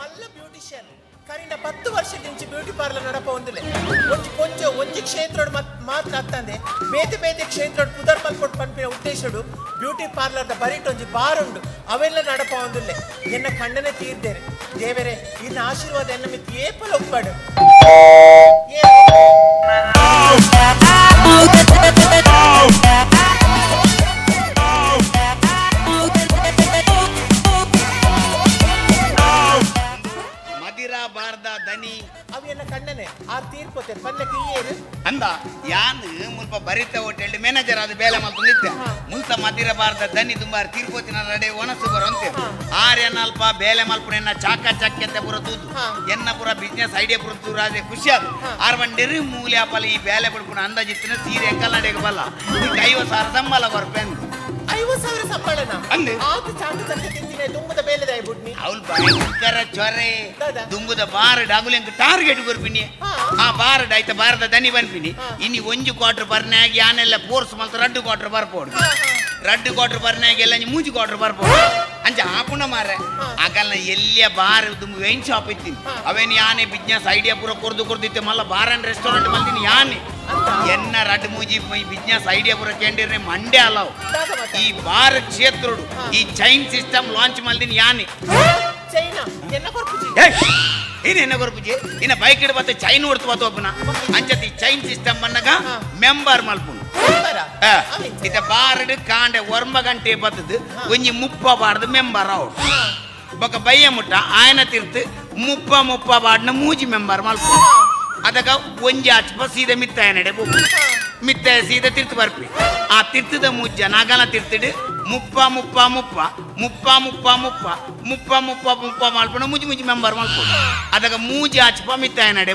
మల్ల బ్యూటిషియన్ కరీన 10 ವರ್ಷದ నుంచి ಬ್ಯೂಟಿ ಪಾರ್ಲರ್ ನಡಪ ಒಂದಿಲೆ ಒಂಜಿ ಕ್ಷೇತ್ರೋಡು ಮಾತ್ರ ಅತ್ತಂದೆ ಬೇತೆ ಬೇತೆ ಕ್ಷೇತ್ರೋಡು ಪುದರ್ ಮಲ್ಪೊಟ್ಟು ಪನ್ಪಿನ ಉದ್ದೇಶಡು ಬ್ಯೂಟಿ ಪಾರ್ಲರ್ದ ಬರಿಟ್ ಒಂಜಿ ಬಾರ್ ಉಂಡು ಅವೆಲ್ಲ ನಡಪ ಒಂದಿಲ್ಲೆ ಎನ್ನ ಕಣ್ಣನೆ ತೀರ್ದೇರೆ ದೇವರೇ ಇನ್ನ ಆಶೀರ್ವಾದ ಎನ್ನ ಮಿತ್ ಏಪಲ ಒಪ್ಪಾಡು ಬಾರ್ದ ದನಿ ಅವೆಲ್ಲ ಕಣ್ಣನೆ ಆ ತೀರ್ಪೋತೆ ಪಲ್ಲಕ್ಕೆ ಏರು ಅಂದ ಯಾನ್ ಮುಲ್ಪ ಬರಿತ ಹೋಟೆಲ್ ಮ್ಯಾನೇಜರ್ ಅದು ಬೇಲೆ ಮಲ್ತು ನಿತ್ಯ ಮುಲ್ತ ಮದಿರ ಬಾರ್ದ ದನಿ ದುಂಬಾರ್ ತೀರ್ಪೋತಿನ ರಡೆ ಒಣಸು ಬರಂತೆ ಆರ್ಯನಲ್ಪ ಬೇಲೆ ಮಲ್ಪುನ ಚಾಕ ಚಕ್ಕೆತೆ ಪುರ ತೂದು ಎನ್ನ ಪುರ ಬಿಸ್ನೆಸ್ ಐಡಿಯಾ ಪುರ ತೂರಾದೆ ಖುಷಿ ಆದ ಆರ್ ಬಂಡಿರಿ ಮೂಲೆ ಅಪಲ ಈ ಬೇಲೆ ಬಿಡ್ಕೊಂಡು ಅಂದಾಜಿತ್ತಿನ ಸೀರೆ ಎಂಕಲ್ ನಡೆಗೆ ಬಲ್ಲ ಈಗ 50,000 ಸಂಬಳ ಬರ್ಪೆಂದು 50,000 ಸಂಬಳನ ಅಂದೆ ಆತು ಚಾಕ ಚಕ್ಕೆ ತಿಂತಿನೆ ದುಂಬದ ಬೇಲೆದ ಬುಡ್ನಿ ಅವಳು ಭಯಂಕರ ಚೊರೆ ದುಂಬುದ ಬಾರ್ ಡಾಗುಲೆಂಕ ಟಾರ್ಗೆಟ್ ಬರ್ಪಿನಿ ಆ ಬಾರ್ ಡೈತ ಬಾರದ ದನಿ ಬನ್ಪಿನಿ ಇನಿ 1 ಕ್ವಾರ್ಟರ್ ಬರ್ನಾಗಿ ಯಾನೆಲ್ಲ ಫೋರ್ಸ್ ಮಲ್ತ 2 ಕ್ವಾರ್ಟರ್ ಬರ್ಪೋಡು 2 ಕ್ವಾರ್ಟರ್ ಬರ್ನಾಗಿ ಎಲ್ಲ 3 ಕ್ವಾರ್ಟರ್ ಬರ್ಪೋಡು ಅಂಚ ಆಪುಣ ಮಾರೆ ಆಗಲ್ಲ ಎಲ್ಲಿಯ ಬಾರ್ ದುಂಬು ವೈನ್ ಶಾಪ್ ಇತ್ತೀನಿ ಅವೇನು ಯಾನೆ ಬಿಸ್ನೆಸ್ ಐಡಿಯಾ ಪೂರ ಕೊರ್ದಿತ್ತೆ ಮಲ್ಲ ಬಾರ್ ಅಂಡ್ ರೆಸ್ಟೋರೆಂಟ್ ಮಲ್ತೀನಿ ಯಾನೆ ಎನ್ನ 2-3 ಬಿಸ್ನೆಸ್ ಐಡಿಯಾ ಪೂರ ಕೇಂದಿರ್ನೆ ಮಂಡೆ ಅಲ್ಲವು ಈ ಬಾರ್ ಕ್ಷೇತ್ರೋಡು ಈ ಚೈನ್ ಸಿಸ್ಟಮ್ ಲಾಂಚ್ ಮಲ್ದಿನಿ ಯಾನೆ ಚೈನಾ ಎನ್ನ ಕೊರ್ಪುಜಿ ಏನೇನ ಕೊರ್ಪುಜಿ ಇನ್ನ ಬೈಕ್ ಇಡ ಬತ್ತೆ ಚೈನ್ ಹೊಡ್ತು ಬತ್ತು ಒಬ್ಬನ ಅಂಚತಿ ಚೈನ್ ಸಿಸ್ಟಮ್ ಬನ್ನಗ ಮೆಂಬರ್ ಮಲ್ಪುನು ಇತ ಬಾರ್ಡ್ ಕಾಂಡೆ ಒರ್ಮ ಗಂಟೆ ಬತ್ತದು ಒಂಜಿ 30 ಬಾರ್ದು ಮೆಂಬರ್ ಅವ್ರು ಬೊಕ ಬಯ್ಯ ಮುಟ್ಟ ಆಯನ ತಿರ್ತು 30 ಬಾರ್ಡ್ನ ಮೂಜಿ ಮೆಂಬರ್ ಮಲ್ಪುನು ಅದಗ ಒಂಜಿ ಹಚ್ಪ ಸೀದಾ ಮಿತ್ತಾಯ ನಡೆ ಮಿತ್ತಾಯ ಸೀದಾ ತಿರ್ತು ಬರ್ಪಿ ಆ ತಿರ್ತದ ಮುಜ್ಜ ನಾಗನ ತಿರ್ತಿಡು 30 ಮಲ್ಪುನ ಮುಜಿ ಮೆಂಬರ್ ಮಲ್ಪುನು ಅದಗ ಮೂಜಿ ಹಚ್ಪ ಮಿತ್ತಾಯ ನಡೆ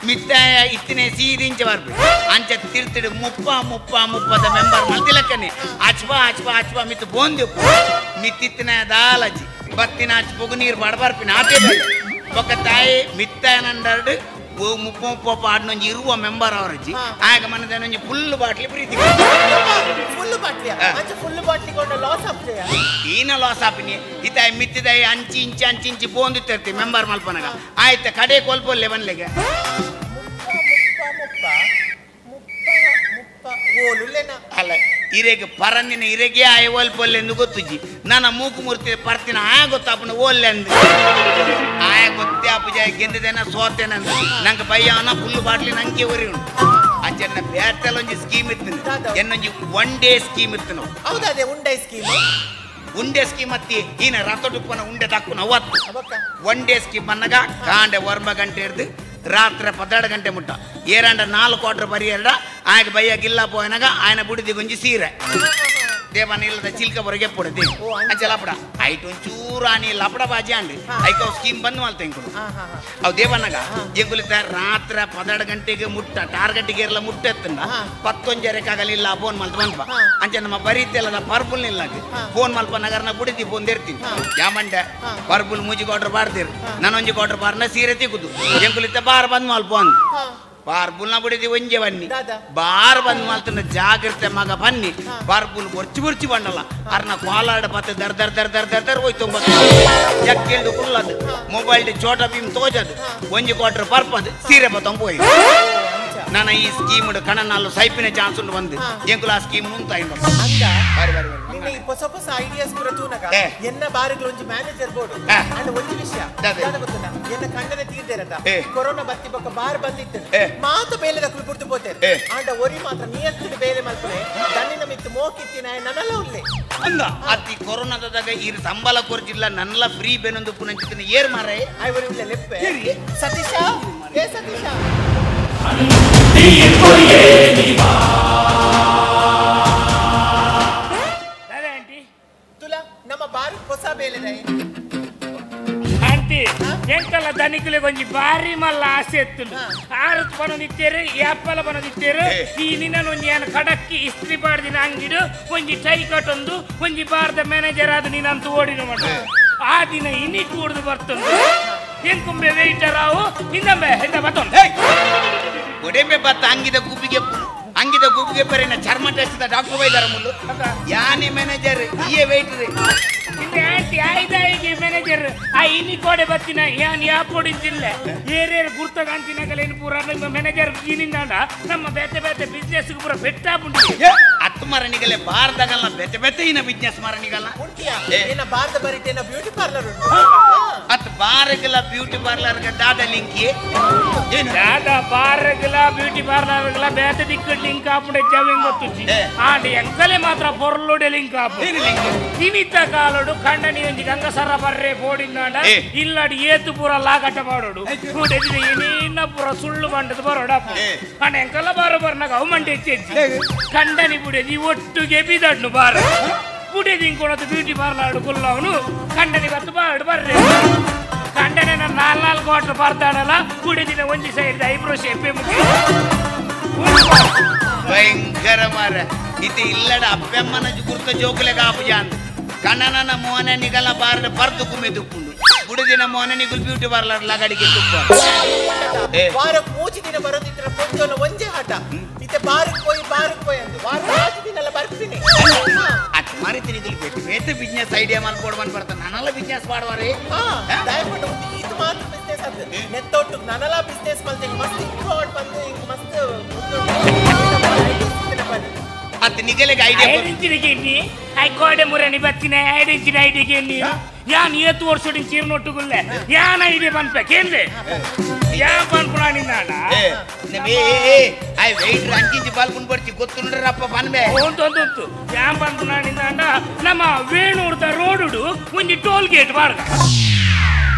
ಮಿತ್ತಾಯ ಇತ್ತಿನೇ ಸೀದಿಂಚ ಬರ್ಪಿ ಅಂಚ ತಿರ್ತಿಡು 30 ಮೆಂಬರ್ ಮಲ್ತಿಲಕ್ಕನೆ ಹಚ್ಪ ಮಿತ್ತು ಬೋಂದು ಮಿತ್ತಿತ್ತಿನ ದಾಲಜಿ ಬತ್ತಿನ ಹಚ್ಪಗು ನೀರು ಬರ್ಪಿನ ಆತೆ ಬೊಕ್ಕ ತಾಯಿ ಮಿತ್ತಾಯ ನಂಡರ್ಡು 30 ಪಾಡ್ನೊಂಜಿ ಇರುವ ಮೆಂಬರ್ ಅವರಜ್ಜಿ ಆಗ ಮನದೊಂಜಿ ಫುಲ್ ಬಾಟ್ಲಿ ಪ್ರೀತಿ ಫುಲ್ ಬಾಟ್ಲಿ ಕೊಂಡ ಲಾಸ್ ಆಗ್ತೇಯ ಈನ ಲಾಸ್ ಆಪಿನಿ ಇತಾಯ ಮಿತ್ತಿದ ಅಂಚಿ ಬೋಂದು ತರ್ತಿ ಮೆಂಬರ್ ಮಲ್ಪನಗ ಆಯ್ತ ಕಡೆ ಕೊಲ್ಪೊಲ್ಲೆ ಬನ್ಲೆಗೆ ಅಲ್ಲ ಇರೆಗೆ ಪರಂದಿನ ಇರೆಗೆ ಆಯ ಓಲ್ಪೊಲ್ಲೆ ಎಂದು ಗೊತ್ತುಜಿ ನನ್ನ ಮೂಕು ಮೂರ್ತಿ ಪರ್ತಿನ ಆಯ ಗೊತ್ತಾಪನ ಓಲ್ಲೆ ಅಂದ್ ಆಯ ಗೊತ್ತೇ ಅಪ್ಪುಜ ಗೆಂದಿದ್ದೇನ ಸೋತೇನೆ ಅಂದ ನಂಗೆ ಬಯ್ಯನ ಫುಲ್ ಬಾಟ್ಲಿ ನಂಗೆ ಒರಿ ಉಂಟು ಅಂಚೆನ್ನ ಬ್ಯಾಟಲ್ ಒಂಜಿ ಸ್ಕೀಮ್ ಇತ್ತು ಎನ್ನೊಂಜಿ 1 ಡೇ ಸ್ಕೀಮ್ ಇತ್ತು ನಾವು ಹೌದಾ ಉಂಡೆ ಸ್ಕೀಮ್ ಅತ್ತಿ ಈನ ರಥಡುಪ್ಪನ ಉಂಡೆ ತಕ್ಕುನ ಅವತ್ತು 1 ಡೇ ಸ್ಕೀಮ್ ಅನ್ನಗ ಕಾಂಡೆ ವರ್ಮ ಗಂಟೆ ಹಿಡ್ದು ರಾತ್ರಿ 12 ಗಂಟೆ ಮುಟ್ಟ 4 ಕ್ವಾರ್ಟರ್ ಬರಿಯರ್ಡ ಆಯ್ಕೆ ಬಯ್ಯ ಗಿಲ್ಲ ಪೋಯನಾಗ ಆಯ್ನ ಬುಡಿದಿ ಒಂಜಿ ಸೀರೆ ದೇವನ ಇಲ್ಲದ ಚಿಲ್ಕ ಬರಗೆ ಪುಡದಿ ಅಂಚೆ ಲಪಡ ಐಟ್ ಒಂಚೂರು ಆನಿ ಲಪಡ ಬಾಜಿ ಅಂಡಿ ಐಕ ಸ್ಕೀಮ್ ಬಂದ್ ಮಾಡ್ತಾ ಇಂಕುಡು ಅವು ದೇವನಾಗ ಎಂಗುಲಿತ ರಾತ್ರಿ 12 ಗಂಟೆಗೆ ಮುಟ್ಟ ಟಾರ್ಗೆಟ್ಗೆ ಇರಲ್ಲ ಮುಟ್ಟೆತ್ತಂದ 11 ರೆಕ್ಕಾಗಲಿಲ್ಲ ಫೋನ್ ಮಲ್ತ ಬಂದ್ಪ ಅಂಚೆ ನಮ್ಮ ಬರೀತಿಲ್ಲದ ಪರ್ಬುಲ್ ನಿಲ್ಲಾಗಿ ಫೋನ್ ಮಲ್ಪ ನಗರನ ಬುಡಿದಿ ಬಂದಿರ್ತೀನಿ ಯಾಮಂಡೆ ಪರ್ಬುಲ್ ಮೂಜಿ ಕ್ವಾರ್ಟರ್ ಬಾರ್ದಿರು ನಾನೊಂಜಿ ಕ್ವಾರ್ಟರ್ ಬಾರ್ನ ಸೀರೆ ತಿಗುದು ಎಂಗುಲಿತ ಬಾರ್ ಬಂದ್ ಮಲ್ಪ ಅಂದ್ ಬಾರ್ಬುಲ್ನ ಬಿಡಿದಿ ಒಂಜೆ ಬನ್ನಿ ಬಾರ್ ಬಂದ್ ಮಲ್ತನ ಜಾಗ್ರತೆ ಮಗ ಬನ್ನಿ ಬಾರ್ಬುಲ್ ಬರ್ಚಿ ಬಂಡಲ್ಲ ಅರ್ನ ಕೋಲಾಡ ಪತ್ತೆ ದರ್ ಹೋಯ್ತು ಜಕ್ಕೆಲ್ದು ಕುಲ್ಲದು ಮೊಬೈಲ್ ಚೋಟ ಭೀಮ್ ತೋಜದು ಒಂಜಿ ಕ್ವಾರ್ಟರ್ ಪರ್ಪದು ಸೀರೆ ಬತ್ತಂಬ ಹೋಯ್ ನನ್ನ ಈ ಸ್ಕೀಮ್ ಕಣನಾಲು ಸೈಪಿನ ಚಾನ್ಸ್ ಉಂಟು ಬಂದು ಎಂಕುಲ ಆ ಸ್ಕೀಮ್ ಉಂತಾಯಿಲ್ಲ ಹೊಸ ಐಡಿಯಾಸ್ ಪೂರ ತೂನಗ ಎನ್ನ ಬಾರಿಗೆ ಒಂಜಿ ಮ್ಯಾನೇಜರ್ ಬೋರ್ಡ್ ಅಂಡ್ ಒಂಜಿ ವಿಷಯ ಗೊತ್ತುಂಡ ಎನ್ನ ಕಂಡನೆ ತೀರ್ದೇರತ ಕೊರೋನಾ ಬತ್ತಿ ಬೊಕ್ಕ ಬಾರ್ ಬಂದಿತ್ತು ಮಾತು ಬೇಲೆದ ಕುಲ್ಪುರ್ತು ಪೋತೇನೆ ಅಂಡ ಒರಿ ಮಾತ್ರ ನಿಯತ್ತಿನ ಬೇಲೆ ಮಲ್ಪನೆ ದಣ್ಣಿನ ಮಿತ್ತು ಮೋಕಿತ್ತಿನ ನನ್ನಲ್ಲ ಉಳ್ಳೆ ಅಂದ ಅತಿ ಕೊರೋನಾದಾಗ ಈ ಸಂಬಳ ಕೊರ್ಜಿಲ್ಲ ನನ್ನಲ್ಲ ಫ್ರೀ ಬೇನೊಂದು ಪುನಂಚಿತ್ತಿನ ಏರ್ ಮಾರೇ ಐವರಿ ಉಳ್ಳೆ ಲೆಪ್ಪೆ ಸತೀಶ ಏ ಸತೀಶ ತುಲಾ ನಮ್ಮ ಬಾರ್ ಹೊಸ ಬೇಲೆ ಆಂಟಿ ಎಂಕಲ್ಲ ದನಿಕಲೆ ಒಂಜಿ ಬಾರಿ ಮಲ್ಲ ಆಸೆ ಎತ್ತುಂಡು ಆರತ್ ಬನೋದಿತ್ತೇರು ಯಾಪಲ ಬನೋದಿತ್ತೇರು ಈ ನಿನ್ನ ಒಂಜಿ ಏನು ಕಡಕ್ಕಿ ಇಸ್ತ್ರಿ ಪಾಡ್ದಿನ ಅಂಗಿಡು ಒಂಜಿ ಟೈ ಕಟ್ಟೊಂದು ಒಂಜಿ ಬಾರ್ದ ಮ್ಯಾನೇಜರ್ ಆದ ನೀನಂತೂ ಓಡಿನ ಮಾಡ ಆ ದಿನ ಇನಿ ಕೂಡ್ದು ಬರ್ತುಂಡು ಎಂಕುಂಬೆ ವೆಯ್ಟರ್ ಆವು ಹಿಂದಂಬೆ ಹಿಂದ ಬತ್ತೊಂದು ಒಡೆಂಬೆ ಬತ್ತ ಅಂಗಿದ ಗುಬ್ಬಿಗೆ ಬರೀನ ಚರ್ಮ ಟೆಸ್ಟ್ ಡಾಕ್ಟರ್ ಬೈದಾರ ಮುಲ್ಲು ಯಾನಿ ಮ್ಯಾನೇಜರ್ ಇಯೇ ವೆಯ್ಟರ್ ಹಿಂದೆ ಆಂಟಿ ಆಯ್ದಾಯಿಗೆ ಮ್ಯಾನೇಜರ್ ಇನಿ ಕೋಡೆ ಬತ್ತಿನ ಯಾನ್ ಯಾ ಪೋಡಿಂಚಿಲ್ಲ ಏರೇರು ಗುರ್ತ ಕಾಂತಿನಗಲೇನು ಪೂರ ನಮ್ಮ ಮ್ಯಾನೇಜರ್ ಗೀನಿಂದ ನಮ್ಮ ಬೇತೆ ಬೇತೆ ಬಿಸ್ನೆಸ್ ಪೂರ ಬೆಟ್ಟಾಪುಂಡು ಹತ್ತು ಮರಣಿಗಲೆ ಬಾರ್ದಾಗಲ್ಲ ಬೆತೆ ಬೆತೆ ಇನ ಬಿಸ್ನೆಸ್ ಮರಣಿಗಲ್ಲ ಏನ ಭಾರತ ಬರಿಟೇನ ಬ್ಯೂಟಿ ಪಾರ್ಲರ್ ಉಂಟು ಹತ್ತು ಬಾರಗಲ ಬ್ಯೂಟಿ ಪಾರ್ಲರ್ ದಾದ ಲಿಂಕಿ ದಾದ ಬಾರಗಲ ಬ್ಯೂಟಿ ಪಾರ್ಲರ್ ಬೇತೆ ದಿಕ್ಕು ಲಿಂಕ್ ಆಪುಂಡೆ ಜವಿಂಗ್ ಗೊತ್ತುಚ್ಚಿ ಆಂಡ್ ಎಂಕಲೆ ಮಾತ್ರ ಪೊರ್ಲುಡೆ ಲಿಂಕ್ ಆಪು ಇನಿತ ಕಾಲೋಡು ಖಂಡನಿ ಒಂಜಿ ಗಂಗಸರ ಬರ್ರೆ ಪೋಡಿಂದಾಂಡ ಇಲ್ಲಡಿ ಏತು ಪೂರ ಲಾಗಟ ಮಾಡೋಡು ಕೂಡೆದಿದೆ ಏನೇನ ಪೂರ ಸುಳ್ಳು ಬಂಡದು ಬರೋಡಪ್ಪ ಅಂಡ ಎಂಕಲ್ಲ ಬಾರೋ ಬರ್ನಾಗ ಅವು ಮಂಡೆ ಹೆಚ್ಚೆಚ್ಚಿ ಖಂಡನಿ ಬುಡೆದಿ ಒಟ್ಟುಗೆ ಬಿದಡ್ನು ಬಾರ ಬುಡೆದಿ ಇಂಕೊಳದು ಬ್ಯೂಟಿ ಪಾರ್ಲರ್ ಕುಲ್ಲ ಅವನು ಖಂಡನಿ ಬತ್ತು ಬಾರಡು ಬರ್ರೆ ಖಂಡನೆ ನಾನು 4 ಕ್ವಾರ್ಟರ್ ಬರ್ತಾಡಲ್ಲ ಬುಡೆದಿನ ಒಂಜಿ ಸೈಡ್ ಐಬ್ರೋ ಶೇಪೆ ಮುಗಿ ಭಯಂಕರ ಮಾರ ಇದು ಇಲ್ಲಡ ಅಪ್ಪಮ್ಮನ ಗುರ್ತ ಜೋಕಲೆ ಕಾಪುಜಾನ್ ಕಣ್ಣನ ಮೋಹನ ನಿಗಲ ಬಾರ್ದ ಬರ್ದು ಕುಮ್ಮೆ ತುಪ್ಪುಂಡು ಬುಡದಿನ ಮೋಹನ ನಿಗುಲ್ ಬ್ಯೂಟಿ ಪಾರ್ಲರ್ ಲಗಡಿಗೆ ತುಪ್ಪ ವಾರಕ್ಕೆ 3 ದಿನ ಬರೋದಿದ್ರೆ ಕೊಂಚೋಲ ಒಂಜೇ ಆಟ ಇತ್ತೆ ಬಾರಕ್ಕೆ ಪೋಯಿ ಅಂದು ವಾರ 5 ದಿನ ಎಲ್ಲ ಬರ್ತೀನಿ ಅಟ್ ಮಾರಿತೀನಿ ನಿಗುಲ್ ಬೇತೆ ಬಿಸ್ನೆಸ್ ಐಡಿಯಾ ಮಾಡ್ಕೊಡ್ ಬಂದ್ ಬರ್ತಾನೆ ನಾನೆಲ್ಲ ಬಿಸ್ನೆಸ್ ಮಾಡುವಾರೆ ದಯವಿಟ್ಟು ಇದು ಮಾತ್ರ ಬಿಸ್ನೆಸ್ ಅದು ನೆತ್ತೊಟ್ಟು ನಾನೆಲ್ಲ ಬಿಸ್ನೆಸ್ ಮಾಡ್ತೀನಿ ಮಸ್ತ್ ಇಂಪ್ರೂವ್ ಬಂದು ಹಿಂಗೆ ಮಸ್ತ್ ಅತ್ ನಿಗಲೆಗೆ ಐಡಿಯಾ ಐಡೆಂಟಿಗೆ ಕೋಡೆ ಮುರಣಿ ಬತ್ತಿನ ಐಡೆಂಟಿಗೆ ಯಾನ್ 7 ವರ್ಷ ಚೀರ್ನೊಟ್ಟುಗುಲ್ಲೆ ಯಾನ್ ಐಡಿಯಾ ಬಂದ್ಬೇಕೇನ್ರಿ ಯಾನ್ ಬಂದ್ಬಿಡಾನಿಂದ ಐ ವೆಯ್ಟ್ ಅಂಕಿಂಚಿ ಬಾಲ್ಕೊಂಡ್ ಬರ್ತಿ ಗೊತ್ತುಂಡ್ರಪ್ಪ ಬನ್ಬೆ ಒಂದೊಂದು ಯಾನ್ ಬಂದ್ಬಿಡಾನಿಂದ ನಮ್ಮ ವೇಣೂರ್ದ ರೋಡುಡು ಒಂಜಿ ಟೋಲ್ ಗೇಟ್ ಬಾಡ್ಗ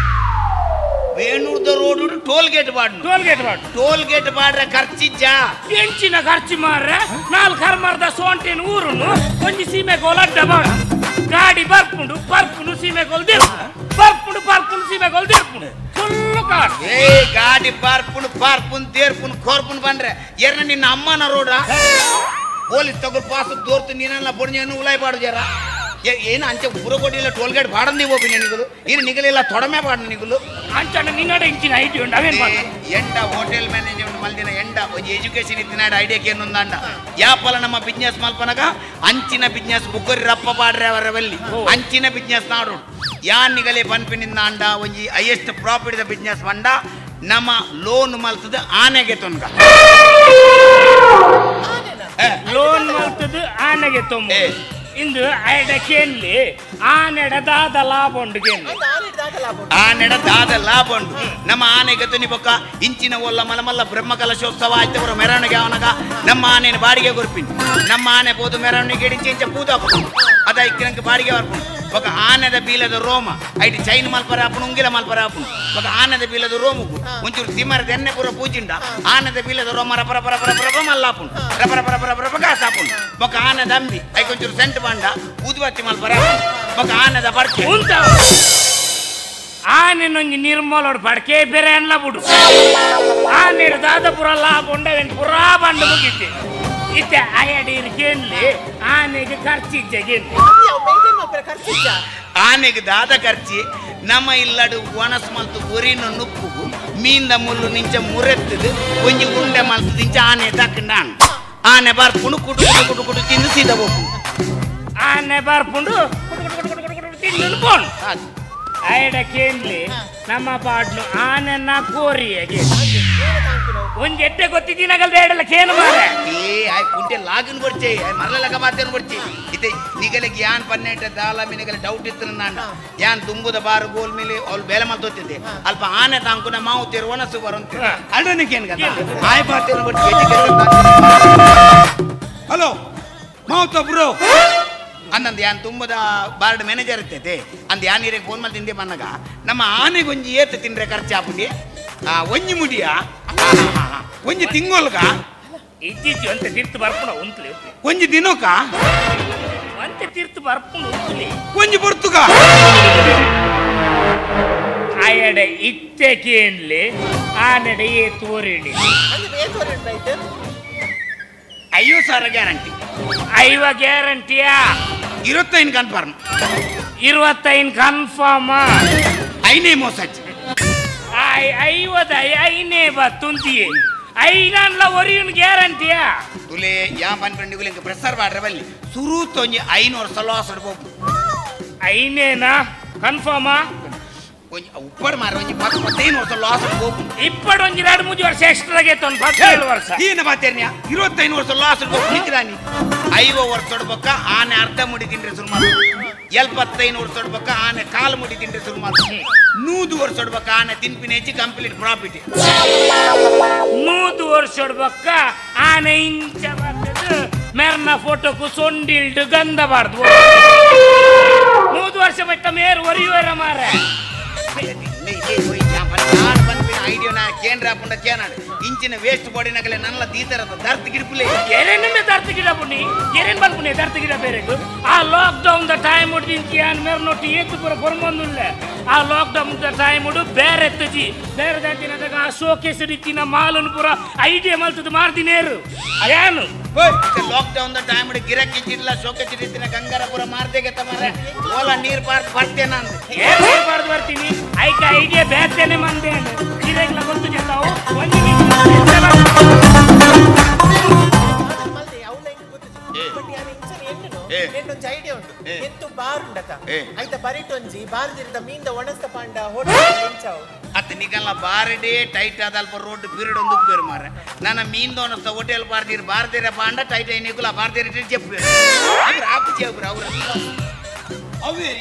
ವೇಣೂರ್ದ ರೋಡ್ ಟೋಲ್ ಗೇಟ್ ಬಾಡ್ ಟೋಲ್ ಗೇಟ್ ಬಾಡ್ರೆ ಖರ್ಚಿಜ್ಜ ಎಂಚಿನ ಖರ್ಚು ಮಾರ್ರೆ 4 ಕರ್ಮರ್ದ ಸೋಂಟೇನು ಊರುನು ಒಂಜಿ ಸೀಮೆ ಗೋಲಡ್ಡ ಬಾಡ ಗಾಡಿ ಬರ್ಪುಂಡು ಸೀಮೆ ಗೋಲ್ ಬರ್ಪುಂಡು ಸೀಮೆ ಗೋಲ್ ದೇರ್ಪುಂಡು ಫುಲ್ ಕಾರ್ ಗಾಡಿ ಪಾರ್ಪುನ್ ದೇರ್ಪುನ್ ಕೋರ್ಪುನ್ ಬಂದ್ರೆ ಎರ್ನ ನಿನ್ನ ಅಮ್ಮನ ರೋಡ ಪೊಲೀಸ್ ತಗೊಂಡು ಪಾಸ್ ದೋರ್ತು ನೀನೆಲ್ಲ ಬೊಡ್ಜೇನು ಉಲಾಯ್ ಬಾಡು ಜರ ಏನು ಅಂಚೆ ಪುರಕೋಟಿಲ್ಲ ಟೋಲ್ ಗೇಟ್ ಬಾಡಂದಿ ಹೋಗಿ ನಿಗುಲು ಇನ್ನು ನಿಗಲಿಲ್ಲ ತೊಡಮೆ ಬಾಡ ನಿಗುಲು ಅಂಚಣ್ಣ ನಿನ್ನಡ ಇಂಚಿನ ಐಟಿ ಉಂಟು ಅವೇನು ಎಂಡ ಹೋಟೆಲ್ ಮ್ಯಾನೇಜ್ಮೆಂಟ್ ಮಲ್ದಿನ ಎಂಡ ಒಂದು ಎಜುಕೇಶನ್ ಇತ್ತಿನಾಡ ಐಡಿಯಾಕ್ಕೆ ಏನೊಂದಂಡ ಯಾಪಲ ನಮ್ಮ ಬಿಸ್ನೆಸ್ ಮಲ್ಪನಗ ಅಂಚಿನ ಬಿಸ್ನೆಸ್ ಬುಕ್ಕರಿ ರಪ್ಪ ಬಾಡ್ರೆ ಅವರ ಬಲ್ಲಿ ಅಂಚಿನ ಬಿಸ್ನೆಸ್ ನಾಡು ಯಾನ್ ನಿಗಲೆ ಪನ್ಪಿನಿಂದ ಅಂಡ ಒಂಜಿ ಹೈಯೆಸ್ಟ್ ಪ್ರಾಫಿಟ್ ದ ಬಿಸ್ನೆಸ್ ಮಂಡ ನಮ್ಮ ಲೋನ್ ಮಲ್ತದ ಆನೆಗೆ ತೊನ್ಗ ಲೋನ್ ಮಲ್ತದ ಆನೆಗೆ ತೊಂಬ ಇಂದು ಐಡಕೇನ್ಲಿ ಆನೆಡದಾದ ಲಾಭ ಉಂಡು ಆನೆಡದಾದ ಲಾಭ ಉಂಡು ನಮ್ಮ ಆನೆಗೆ ತುನಿ ಬೊಕ್ಕ ಇಂಚಿನ ಒಲ್ಲ ಮಲಮಲ್ಲ ಬ್ರಹ್ಮ ಕಲಶೋತ್ಸವ ಆಯ್ತವರ ಮೆರವಣಿಗೆ ಅವನಗ ನಮ್ಮ ಆನೆನ ಬಾಡಿಗೆ ಕೊರ್ಪಿನಿ ನಮ್ಮ ಆನೆ ಬೋದು ಮೆರವಣಿಗೆ ಇಡಿಂಚಿ ಇಂಚ ಪೂದಾಪು ಅದ ಇಕ್ಕಿನಂಗೆ ಬಾಡಿಗೆ ಬರ್ಪುಂಡು ఒక ఆనద బీలద రోమ ఐటి చైన్ మల్పర అప్పుడు ఉంగిల మల్పర అప్పుడు ఒక ఆనద బీలద రోముకు ఉంచూరు తిమ్మర దెన్నె పూర పూజిండ ఆనద బీలద రోమ రపర పర పర పర మల్లాపుండు రపర పర పర పర కాసాపుండు ఒక ఆనద అంబి అయి కొంచెం సెంట్ బండ ఊదుబత్తి మల్పర ఒక ఆనద పడಕೆ ಆನೆ ನೊಂಜಿ ನಿರ್ಮಲೋಡು ಪಡಕೆ ಬೇರೆ ಅನ್ಲ ಬಿಡು ಆನೆ ದಾದಪುರ ಲಾಭ ಉಂಡವೇನು ಪುರಾ ಬಂಡು ಮುಗಿತೆ ಇತ್ತೆ ಅಯ್ಯಡಿರ್ಗೇನ್ಲಿ ಆನೆಗೆ ಖರ್ಚಿಜ್ಜಗೇನ್ಲಿ ಆನೆಗೆ ದಾದ ಖರ್ಚಿ ನಮ್ಮ ಇಲ್ಲಡು ಒಣಸ್ ಮಲ್ತು ಒರಿನ ನುಪ್ಪುಗು ಮೀಂದ ಮುಳ್ಳು ನಿಂಚ ಮುರೆತ್ತದು ಒಂಜಿ ಉಂಡೆ ಮಲ್ತು ನಿಂಚ ಆನೆ ತಕ್ಕಂಡಾನು ಆನೆ ಬರ್ಪುಂಡು ಕುಡು ಕುಡು ಕುಡು ಕುಡು ತಿಂದು ಸೀದ ಹೋಗು ಆನೆ ಬರ್ಪುಂಡು ಕುಡು ಕುಡು ಕುಡು ಕುಡು ಕುಡು ತಿಂದು ಬೋಣು ಐಡಕೇನ್ಲಿ ನಮ್ಮ ಪಾಡ್ನು ಆನೆನ್ನ ಕೋರಿಯಗೆ ಒಂದ್ ಎಟ್ಟೆ ಗೊತ್ತಿದ್ದೀನಗಲ್ ಬೇಡಲ್ಲ ಕೇನು ಮಾರೆ ಆಯ್ ಕುಂಟೆ ಲಾಗಿನ್ ಕೊಡ್ಚೆ ಮರಲಗ ಮಾತೇನು ಕೊಡ್ಚೆ ಇದೆ ನಿಗಲಿಗೆ ಯಾನ್ ಪನ್ನೆಟ ದಾಲ ಮಿನಿಗಲ ಡೌಟ್ ಇತ್ತು ನಾನು ಯಾನ್ ತುಂಬುದ ಬಾರು ಗೋಲ್ ಮೇಲೆ ಅವ್ಳು ಬೇಲೆ ಮಾತೋತಿದ್ದೆ ಅಲ್ಪ ಆನೆ ತಾಂಕುನ ಮಾವು ತೇರು ಒನಸು ಬರಂತ ಅಲ್ರನಿಕೇನು ಗದ ಆಯ್ ಮಾತೇನು ಕೊಡ್ಚೆ ಹಲೋ ಮಾವುತ ಬ್ರೋ ಅಂದಂದು ಯಾನ್ ತುಂಬದ ಬಾರ್ಡ್ ಮ್ಯಾನೇಜರ್ ಇರ್ತೈತೆ ಅಂದ್ ಯಾನ್ ನೀರಿಗೆ ಫೋನ್ ಮಾಡಿ ತಿಂದೆ ಬನ್ನಗ ನಮ್ಮ ಆನೆಗೆ ಒಂಜಿ ಏತು ತಿಂದ್ರೆ ಖರ್ಚು ಹಾಪುಂಡಿ ಒಂಜಿ ಮುಡಿಯ ಒಂಜಿ ತಿಂಗೊಲ್ಗ ಇಜ್ಜಿಜ್ಜಿ ಅಂತ ತೀರ್ತು ಬರ್ಪುಣ ಉಂತ್ಲಿ ಒಂಜಿ ದಿನಕ ಅಂತ ತೀರ್ತು ಬರ್ಪುಣ ಉಂತ್ಲಿ ಒಂಜಿ ಬರ್ತುಗ ಆಯಡೆ ಇತ್ತೆಕೇನ್ಲಿ ಆನೆಡೆ ಏ ತೋರಿಣಿ ಅಯ್ಯೋ ಸರ್ ಗ್ಯಾರಂಟಿ 5 ಗ್ಯಾರಂಟಿಯಾ 25 ಕನ್ಫರ್ಮ್ 25 ಕನ್ಫರ್ಮ್ ಐನೇ ಮೋಸಚ್ಚ 50 ಐನೇ ಬತ್ತುಂತಿಯೇ ಐನಲ್ಲ ಒರಿಯನ್ ಗ್ಯಾರಂಟಿಯಾ ತುಲೆ ಯಾ ಪನ್ಪಂಡಿಗುಲಿ ಇಂಕ ಪ್ರೆಸರ್ ವಾಡ್ರೆ ಬಲ್ಲಿ ಸುರು ತೊಂಜಿ 500 ಸಲ ಹೋಗು ಐನೇನಾ ಕನ್ಫರ್ಮಾ ಒಂಜಿ ಉಪ್ಪಡ್ ಮಾರ ಒಂಜಿ 15 ವರ್ಷ ಲಾಸ್ ಹೋಗು ಇಪ್ಪಡು ಒಂಜಿ 2-3 ವರ್ಷ ಎಕ್ಸ್ಟ್ರಾ ಆಗೈತೆ ಒಂದು 17 ವರ್ಷ ಈನ ಬಾತೇರ್ನ್ಯಾ 25 ವರ್ಷ ಲಾಸ್ ಹೋಗು ನಿಂತಿರಾನಿ 5 ವರ್ಷ ಹೊಡ್ಬೇಕ ಆನೆ ಅರ್ಧ ಮುಡಿ ತಿಂಡ್ರೆ ಶುರು ಮಾಡು 75 ವರ್ಷ ಹೊಡ್ಬೇಕ ಆನೆ ಕಾಲು ಮುಡಿ ತಿಂಡ್ರೆ ಶುರು ಮಾಡು 100 ವರ್ಷ ಹೊಡ್ಬೇಕ ಆನೆ ತಿನ್ಪಿನ ಹೆಚ್ಚಿ ಕಂಪ್ಲೀಟ್ ಪ್ರಾಫಿಟ್ 100 ವರ್ಷ ಹೊಡ್ಬೇಕ ಆನೆ ಇಂಚ ಬರ್ತದೆ ಮೇರ್ನ ಫೋಟೋಕು ಸೊಂಡಿಲ್ಡು ಗಂಧ ಬಾರ್ದು 100 ವರ್ಷ ಬಿಟ್ಟ ಮೇರು ಒರಿಯುವರ ಮಾರ ಐಡಿಯಾ ಕೇಂದ್ರ ಪುಂಡ ಕೇನಾಡು ಇಂಚಿನ ವೇಸ್ಟ್ ಬಾಡಿ ನಗಲೆ ನನ್ನ ದೀತರದ ದರ್ತ್ ಗಿಡಪುಲೆ ಏನೇನೊಮ್ಮೆ ದರ್ತ ಗಿಡ ಬುಣ್ಣಿ ಏನೇನ್ ಬಲ್ಪುನಿ ದರ್ತ ಗಿಡ ಬೇರೆಗು ಆ ಲಾಕ್ ಡೌನ್ ದ ಟೈಮ್ ಉಡ್ದಿಂಚಿ ಆನ್ ಮೇರ್ ನೋಟಿ ಏತು ಪುರ ಹೊರಮಂದುಲ್ಲ ಆ ಲಾಕ್ ಡೌನ್ ದ ಟೈಮ್ ಉಡು ಬೇರೆ ಎತ್ತಜಿ ಬೇರೆ ದಾಟಿನದಾಗ ಆ ಶೋಕೇಸ್ ಇಟ್ಟಿನ ಮಾಲನ್ ಪುರ ಐಡಿಯಾ ಮಲ್ತದ ಮಾರ್ದಿನೇರು ಅದೇನು ಲಾಕ್ ಡೌನ್ ದ ಟೈಮ್ ಉಡು ಗಿರಕ್ಕಿ ಜಿಲ್ಲ ಶೋಕೇಸ್ ಇಟ್ಟಿನ ಗಂಗಾರಪುರ ಮಾರ್ದೆಗೆ ತಮಾರೆ ಓಲ ನೀರ್ ಪಾರ್ದು ಬರ್ತೇನ ಅಂತ ಏನ್ ನೀರ್ ಪಾರ್ದು ಬರ್ತೀನಿ ಐಕ ಐಡಿಯಾ ಬೇರ್ತೇನೆ ಮಂದೆ ಗಿರಕ್ಲ ಗೊತ್ತು ಜಲ್ಲಾವು ಒಂದು ಐಡಿಯಾ ಉಂಟು ಎಂತು ಬಾರ್ ಉಂಡತ ಆಯ್ತಾ ಬರಿಟೊಂಜಿ ಬಾರ್ದಿರ್ದ ಮೀಂದ ಒಣಸ್ತ ಪಾಂಡ ಹೋಟೆಲ್ ಅತ್ತ ನಿಗಲ್ಲ ಬಾರಡೆ ಟೈಟ್ ಆದಲ್ಪ ರೋಡ್ ಪೀರಿಯಡ್ ಒಂದು ಪೇರು ಮಾರ ನನ್ನ ಮೀಂದ ಒಣಸ್ತ ಹೋಟೆಲ್ ಬಾರ್ದಿರ ಪಾಂಡ ಟೈಟ್ ಐನಿಕುಲ ಬಾರ್ದಿರ చెప్పు ಆಪು చెబురు ಅವ್ರ ಅವೇ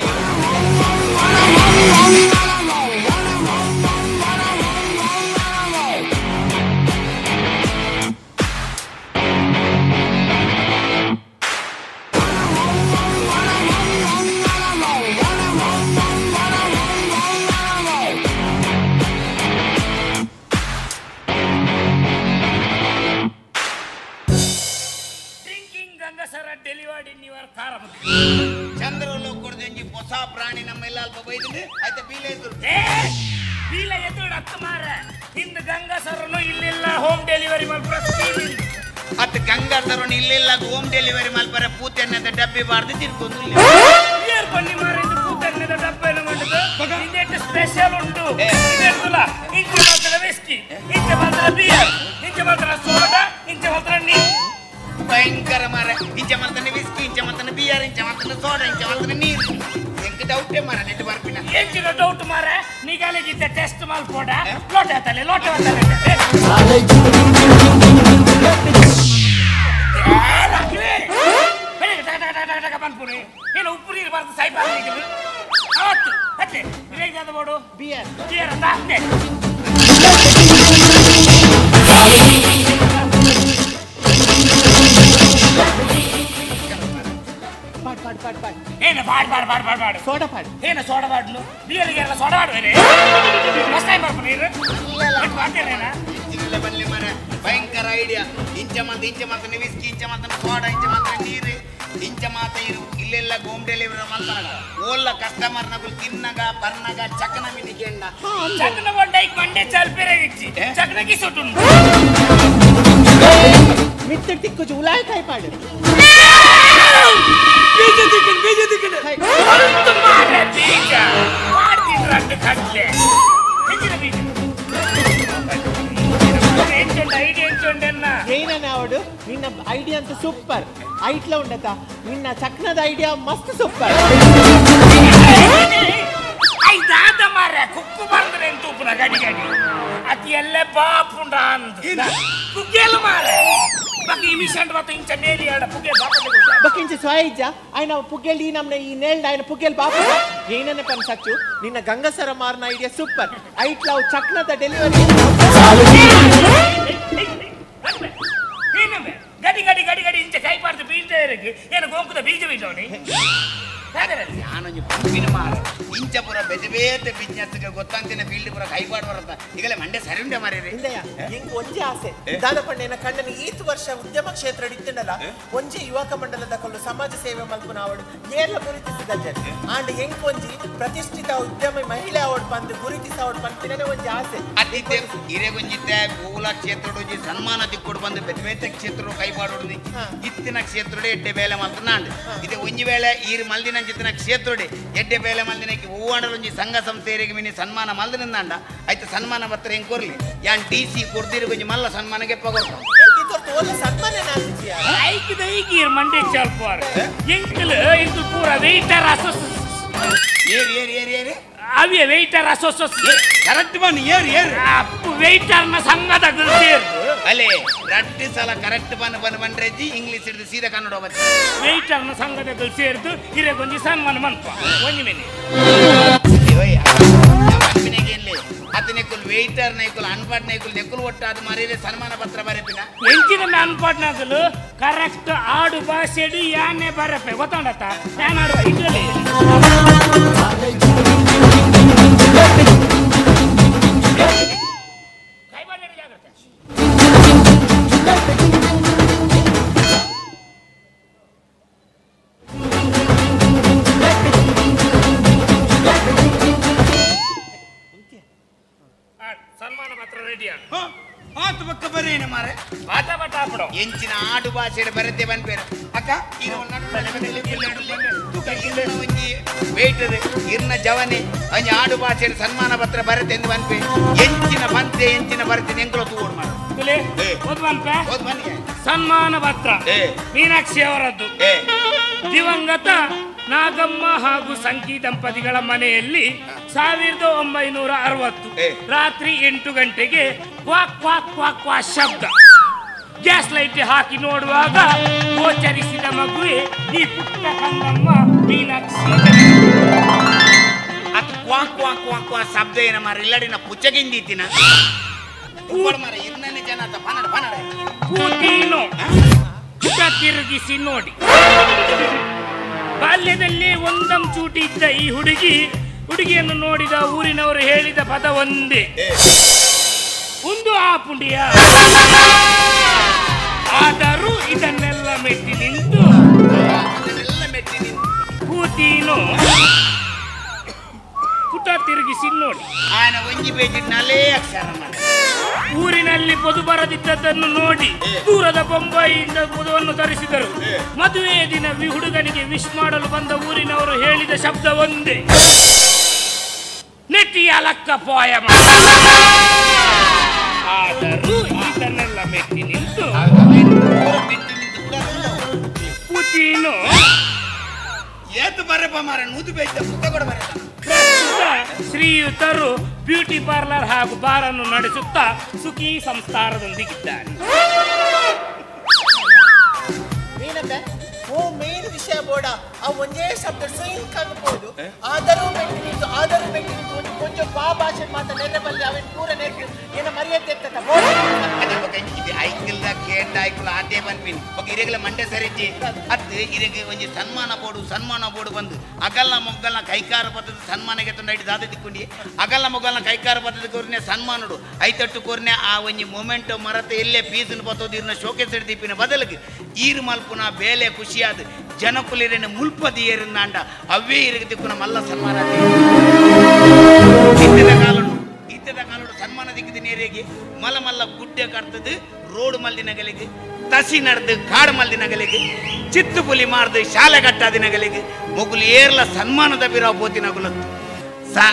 ಡೆಲಿವರ್ಡ್ ಇನ್ ಯುವರ್ ಕಾರ್ ಚಂದ್ರలో ಕೊಡ್ದೆಂಜಿ ಹೊಸ ಪ್ರಾಣಿ ನಮ್ಮೆಲ್ಲ ಅಲ್ಪ ಬೈದಿದೆ ಆಯ್ತಾ ಬೀಲೆ ಎದುರು ಬೀಲ ಎದುರು ಹತ್ತು ಮಾರ ಹಿಂದ ಗಂಗಾಸರನು ಇಲ್ಲಿಲ್ಲ ಹೋಮ್ ಡೆಲಿವರಿ ಮಾಡ್ಬಿಡ್ತೀನಿ ಅತ್ತ ಗಂಗಾಸರನು ಇಲ್ಲಿಲ್ಲ ಹೋಮ್ ಡೆಲಿವರಿ ಮಾಡ್ಬಾರ ಪೂತೆನ್ನದ ಡಬ್ಬಿ ಬಾರ್ದು ತಿನ್ಕೊಂಡು ಏರ್ ಬನ್ನಿ ಮಾರ ಇದು ಪೂತೆನ್ನದ ಡಬ್ಬೆನ ಮಾಡಿದ್ದು ಇದೆಷ್ಟು ಸ್ಪೆಷಲ್ ಉಂಟು ಇದೆಲ್ಲ ಇಂಚ ಮಾತ್ರ ವಿಸ್ಕಿ ಇಂಚ ಮಾತ್ರ ಬಿಯರ್ ಇಂಚ ಮಾತ್ರ ಸೋಡಾ ಇಂಚ ಮಾತ್ರ ನೀರು ಭಯಂಕರ ಮಾರ ಇಂಚ ಮಾತನ ವಿಸ್ಕಿ ಇಂಚ ಮಾತನ ಬಿಯರ್ ಇಂಚ ಮಾತನ ಸೋಡಾ ಇಂಚ ಮಾತನ ನೀರು ಎಂಕ ಡೌಟೇ ಮಾರ ನೆಟ್ ಬರ್ಪಿನ ಎಂಚಿನ ಡೌಟ್ ಮಾರ ನೀಗಾಲಿಗಿದ್ದ ಟೆಸ್ಟ್ ಮಾಲ್ಪೋಡ ಲೋಟ ತಲೆ ಬಂದ್ಪುರಿ ಏನು ಉಪ್ಪು ನೀರು ಬಾರ್ದು ಸೈಪ್ ಆಗಿದ್ರು ಅವತ್ತು ಹತ್ತೆ ಹೇಗಾದ ಬೋಡು ಬಿಯರ್ ಬಿಯರ್ ಅಂತ ಅಷ್ಟೇ ಏನು ಬಾಡ್ ಸೋಡಾ ಪಾಡ್ ಏನು ಸೋಡಾ ಬಾಡ್ಲು ಬಿಯರ್ಗೆಲ್ಲ ಸೋಡಾ ಬಾಡುವೇನೆ ಫಸ್ಟ್ ಟೈಮ್ ಬರ್ಪ ನೀರು ಮಾಡ್ತೇನೇನಾ ಬಲ್ಲೆ ಮಾರ ಭಯಂಕರ ಐಡಿಯಾ ಇಂಚ ಮಾತನ ವಿಸ್ಕಿ ಇಂಚ ಮಾತನ ಸೋಡಾ ಇಂಚ ಮಾತನ ನೀರು ಇಂಚ ಮಾತ ಇರು ಇಲ್ಲೆಲ್ಲ ಹೋಮ್ ಡೆಲಿವರಿ ಮಾಡ್ತಾರ ಓಲ್ಲ ಕಸ್ಟಮರ್ ನಗು ತಿನ್ನಗ ಬರ್ನಗ ಚಕನ ಮಿನಿಕೆಂಡ ಚಕನ ಬಂಡೈಕ್ ಮಂಡೆ ಚಲ್ಪೆರೆ ಇಚ್ಚಿ ಚಕನಗಿ ಸುಟ್ಟು ಮಿತ್ತ ಟಿಕ್ಕು ಉಲಾಯ ಕಾಯಿ ಪಾಡು ಬೀಜ ದಿಕ್ಕಣ ಅಂತ ಮಾರೆ ಬೀಜ ಮಾಡ್ತಿದ್ರು ಅಂತ ಕಟ್ಲೆ ಹೆಚ್ಚಿನ ಬೀಜ ಐಡಿಯಾ ಎಂಚೊಂಡೆನ್ನ ಏನನ್ನ ಅವಡು ನಿನ್ನ ಐಡಿಯಾ ಅಂತ ಸೂಪರ್ ಐಟ್ಲ ಉಂಡತ ನಿನ್ನ ಚಕ್ನದ ಐಡಿಯಾ ಮಸ್ತ್ ಸೂಪರ್ ಐದಾದ ಮಾರೆ ಕುಕ್ಕು ಬಂದ್ರೆ ಅಂತ ಉಪ್ಪುನ ಗಡಿ ಅತಿ ಎಲ್ಲೇ ಬಾಪುಂಡ ಅಂತ ಕುಗ್ಗೆಲ್ಲ ಮಾರೆ ಬಾಕಿ ಇಮಿಷನ್ ಬತ್ತ ಇಂಚ ನೇರಿ ಆಡ ಪುಗ್ಗೆ ಬಾಪುಂಡ ಬಕ್ಕಿಂಚ ಸ್ವೈಜ ಆಯ್ನ ಪುಗ್ಗೆಲಿ ನಮ್ನ ಈ ನೇಲ್ಡ ಆಯ್ನ ಪುಗ್ಗೆಲ್ ಬಾಪು ಏನನ್ನ ಪನ್ ಸಚ್ಚು ನಿನ್ನ ಗಂಗಸರ ಮಾರ್ನ ಐಡಿಯಾ ಸೂಪರ್ ಐಟ್ಲ ಅವು ಚಕ್ನದ ಡೆಲಿವರಿ ಗಡಿ ಇಂಚ ಕೈ ಪಾರ್ದು ಬೀಜ ಇರಕ್ಕೆ ಏನು ಗೋಂಕುದ ಬೀಜ ಬೀಜವನಿ ನಾನೊಂದು ಪಂಪಿನ ಮಾರ ಇಂಚ ಪುರ ಬೆಜಬೇತೆ ಬಿಸ್ನೆಸ್ಗೆ ಗೊತ್ತಂತಿನ ಫೀಲ್ಡ್ ಪುರ ಕೈಪಾಡು ಬರತ್ತ ಈಗಲೇ ಮಂಡೆ ಸರಿ ಉಂಡೆ ಮಾರೀರಿ ಇಂದಯ್ಯ ಹಿಂಗ್ ಒಂಜಿ ಆಸೆ ದಾದಪಂಡೆನ ಕಣ್ಣನ ಈತ್ ವರ್ಷ ಉದ್ಯಮ ಕ್ಷೇತ್ರ ಇತ್ತನಲ್ಲ ಒಂಜಿ ಯುವಕ ಮಂಡಲದ ಕಲ್ಲು ಸಮಾಜ ಸೇವೆ ಮಲ್ಪುನ ಅವಡು ಏರ್ಲ ಗುರುತಿಸಿದ ಜನ ಆಂಡ್ ಹೆಂಗ್ ಒಂಜಿ ಪ್ರತಿಷ್ಠಿತ ಉದ್ಯಮ ಮಹಿಳೆ ಅವಡು ಬಂದು ಗುರುತಿಸ ಅವಡು ಪಂಪಿನೇ ಒಂಜಿ ಆಸೆ ಅದಿದ್ದೆ ಹಿರೇಗೊಂಜಿದ್ದೆ ಗೋಲ ಕ್ಷೇತ್ರ ಸನ್ಮಾನ ದಿಕ್ಕೊಡು ಬಂದು ಬೆಜಬೇತೆ ಕ್ಷೇತ್ರ ಕೈಪಾಡೋಡು ಇತ್ತಿನ ಕ್ಷೇತ್ರ ಎಡ್ಡೆ ಬೇಲೆ ಮಲ್ತನಾಂಡ್ ಇದು ಒಂಜಿ ವೇಳೆ ಈ ಮಲ್ದಿನ ಜಿತ್ತಿನ ಕ್ಷೇತ್ರಡಿ ಎಡ್ಡೆ ಬೇಲೆ ಮಲ್ದಿನಕ್ಕೆ ಹೂವಾಂಡಲೊಂಜಿ ಸಂಘ ಸಂಸ್ಥೆಯರಿಗೆ ಮಿನಿ ಸನ್ಮಾನ ಮಲ್ದಿನಿಂದಾಂಡ ಆಯ್ತು ಸನ್ಮಾನ ಪತ್ರ ಹೆಂಗ್ ಕೊರ್ಲಿ ಯಾನ್ DC ಕೊಡ್ದಿರು ಗೊಂಜಿ ಮಲ್ಲ ಸನ್ಮಾನಕ್ಕೆ ಪಗೊಡ್ತಾವ ಐಕ್ದ ಈಗೀರ್ ಮಂಡೆ ಚಾಲ್ಪಾರ್ ಎಂಕಲ್ ಇದು ಪೂರ ವೇಟರ್ ಅಸೋಸಿಯೇಷನ್ ಏರಿ ಅವೇ ವೆಯ್ಟರ್ ಕರೆಕ್ಟ್ ಬನ್ನಿ ಏರು ಅಪ್ಪು ವೆಯ್ಟರ್ನ ಸಂಘದ ಅಲ್ಲೇ 2 ಸಲ ಕರೆಕ್ಟ್ ಬಂದ್ರೆಜ್ಜಿ ಇಂಗ್ಲಿಷ್ ಹಿಡಿದು ಸೀದಾ ಕನ್ನಡ ಬರ್ತದೆ ವೆಯ್ಟರ್ನ ಸಂಘದ ಸೇರಿದು ಇರಗೊಂದು ಸನ್ಮಾನ ಮನ್ಪ ಒಂಜಿ ಮೆನೆ ಅತನೆಕ್ಕುಲು ವೆಯ್ಟರ್ ನೈಕುಲು ಅನ್ಪಡ್ ನೈಕುಲು ನೆಕ್ಕುಲು ಒಟ್ಟಾದ ಮರಿಯದೆ ಸನ್ಮಾನ ಪತ್ರ ಬರೆಪಿನ ಎಂಚಿನ ಅನ್ಪಡ್ ನಕಲು ಕರೆಕ್ಟ್ ಆಡು ಭಾಷೆಡು ಯಾನೆ ಬರಪೆ ಗೊತ್ತಾಡತ್ತ ನಾನು ಆಡುವ ಇದ್ರಲ್ಲಿ ಸನ್ಮಾನ ಪತ್ರ ರೆಡಿ ಆತು ಪಕ್ಕ ಬರೇನೆ ಮಾರೆ ಬಾಟ ಬಾಟ ಆಪಡು ಎಂಚಿನ ಆಡು ಭಾಷೆಡ್ ಬರತ್ತೆ ಬಂದ್ಬೇರೆ ಅಕ್ಕ ಈಗ ಒಂಜಿ ವೇಟರ್ ಇರ್ನ ಜವನೆ ಒಂಜಿ ಆಡು ಭಾಷೆಡ್ ಸನ್ಮಾನ ಪತ್ರ ಬರತ್ತೆ ಎಂದು ಬಂದ್ಪೆ ಎಂಚಿನ ಬಂತೆ ಎಂಚಿನ ಬರತ್ತೆ ಎಂಕುಲ ತೂಗೋಡು ಮಾಡು ಸನ್ಮಾನ ಪತ್ರ ಮೀನಾಕ್ಷಿ ಅವರದ್ದು ದಿವಂಗತ ನಾಗಮ್ಮ ಹಾಗೂ ಸಂಕಿ ದಂಪತಿಗಳ ಮನೆಯಲ್ಲಿ 1960 ರಾತ್ರಿ 8 ಗಂಟೆಗೆ ಕ್ವಾಕ್ ಕ್ವಾಕ್ ಕ್ವಾಕ್ ಕ್ವಾ ಶಬ್ದ ಗ್ಯಾಸ್ ಲೈಟ್ ಹಾಕಿ ನೋಡುವಾಗ ಗೋಚರಿಸಿದ ಮಗುವೆ ಈ ಪುಟ್ಟ ಕಂದಮ್ಮ ಮೀನಾಕ್ಷಿ. ಅದು ಕ್ವಾಕ್ ಕ್ವಾಕ್ ಕ್ವಾಕ್ ಕ್ವಾ ಶಬ್ದ ಏನ ಮಾರ ಇಲ್ಲಡಿನ ಪುಚ್ಚಗಿಂದೀತಿನ ಮರ ಇನ್ನನೇ ಜನ ಅಂತ ಪನಡ ಪನಡ ಕೂತೀನೋ ತಿರುಗಿಸಿ ನೋಡಿ. ಬಾಲ್ಯದಲ್ಲಿ ಒಂದಂ ಚೂಟಿ ಇದ್ದ ಈ ಹುಡುಗಿಯನ್ನು ನೋಡಿದ ಊರಿನವರು ಹೇಳಿದ ಪದ ಒಂದೇ, ಒಂದು ಆ ಪುಂಡಿಯ. ಆದರೂ ಇದನ್ನೆಲ್ಲ ಮೆಟ್ಟಿ ನಿಂತು ಕೂತೀನೋ ಪುಟ ತಿರುಗಿಸಿ ನೋಡಿ. ಆನ ಒಂಜಿ ಬೇಜಿನಲ್ಲೇ ಅಕ್ಷರ ಊರಿನಲ್ಲಿ ಪೊದು ಬರದಿದ್ದದ್ದನ್ನು ನೋಡಿ ದೂರದ ಬೊಂಬಾಯಿಯಿಂದ ಪೊದವನ್ನು ಧರಿಸಿದರು. ಮದುವೆಯ ದಿನ ಹುಡುಗನಿಗೆ ವಿಶ್ ಮಾಡಲು ಬಂದ ಊರಿನವರು ಹೇಳಿದ ಶಬ್ದ ಒಂದೇ, ನೆಟ್ಟಿಯ ಲಕ್ಕ ಪೋಯಮ. ಆದರೂ ಇದನ್ನೆಲ್ಲ ಮೆಟ್ಟಿ ನಿಂತು ಕೂತೀನೋ ಏತು ಬರಪ್ಪ ಮಾರ ನೂದು ಬೇಯ್ತ ಪುತ್ತ ಕೂಡ ಬರಲ್ಲ. ಶ್ರೀಯುತರು ಬ್ಯೂಟಿ ಪಾರ್ಲರ್ ಹಾಗೂ ಬಾರ್ ಅನ್ನು ನಡೆಸುತ್ತಾ ಸುಖಿ ಸಂಸಾರದೊಂದಿಗಿದ್ದಾರೆ. ಮೇನ್ ವಿಷಯ ಬೋಡ ಆ ಒಂದೇ ಶಬ್ದ ಸೈನ್ಕ್ ಆಗಬಹುದು. ಆದರೂ ಬೆಟ್ಟಿ ನಿಂತು ಕೊಂಚ ಬಾ ಭಾಷೆ ಮಾತಾಡಿದ್ರೆ ಬಲ್ಲಿ ಅವನ್ ಪೂರ ನೆಟ್ಟು ಏನ ಮರ್ಯಾದೆ ಇರ್ತದ ಐಕಿಲ್ದ ಕೇಂಡ ಐಕುಲ ಆಟೆ ಬಂದ್ಬಿನ್ ಒಬ್ಬ ಇರೆಗಲ ಮಂಡೆ ಸರಿಜಿ ಅತ್ತು ಇರೆಗೆ ಒಂಜಿ ಸನ್ಮಾನ ಬೋರ್ಡು ಬಂದು ಅಗಲ್ಲ ಮೊಗ್ಗಲ್ನ ಕೈಕಾರ ಪದ್ಧತಿ ಸನ್ಮಾನಗೆ ತಂದು ಐದು ದಾದ ತಿಕ್ಕೊಂಡಿ ಅಗಲ್ಲ ಮೊಗ್ಗಲ್ನ ಕೈಕಾರ ಪದ್ಧತಿ ಕೋರ್ನೆ ಸನ್ಮಾನಡು ಐತಟ್ಟು ಕೋರ್ನೆ ಆ ಒಂಜಿ ಮೊಮೆಂಟ್ ಮರತೆ ಎಲ್ಲೇ ಪೀಸನ್ ಬತ್ತೋದು ಇರ್ನ ಶೋಕೆ ಸಿಡಿದಿಪ್ಪಿನ ಬದಲಿಗೆ ಈರು ಮಲ್ಪುನ ಬೇಲೆ ಖುಷಿಯಾದ ಜನಕುಲಿರೇನೆ ಮುಲ್ಪದಿ ಏರಿಂದಾಂಡ ಅವೇ ಇರಗೆ ತಿಕ್ಕುನ ಮಲ್ಲ ಸನ್ಮಾನ ಇತ್ತದ ಕಾಲಡು ಸನ್ಮಾನ ದಿಕ್ಕಿದ ನೇರಿಗೆ ಮಲ ಮಲ್ಲ ಗುಡ್ಡೆ ಕಡ್ತದು ರೋಡ್ ಮಲ್ದಿನಗಳಿಗೆ ತಸಿ ನಡೆದು ಕಾಡು ಮಲ್ದಿನಗಳಿಗೆ ಚಿತ್ತು ಪುಲಿ ಮಾರ್ದು ಶಾಲೆ ಕಟ್ಟಾದಿನಗಳಿಗೆ ಮೊಗುಲು ಏರ್ಲ ಸನ್ಮಾನದ ಬಿರೋ ಬೋತಿನಗುಲತ್ತು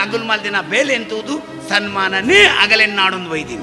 ಅಗುಲ್ ಮಲ್ದಿನ ಬೇಲೆ ಎಂತುವುದು ಸನ್ಮಾನನೇ ಅಗಲೆನ್ನಾಡೊಂದು ವೈದ್ಯ.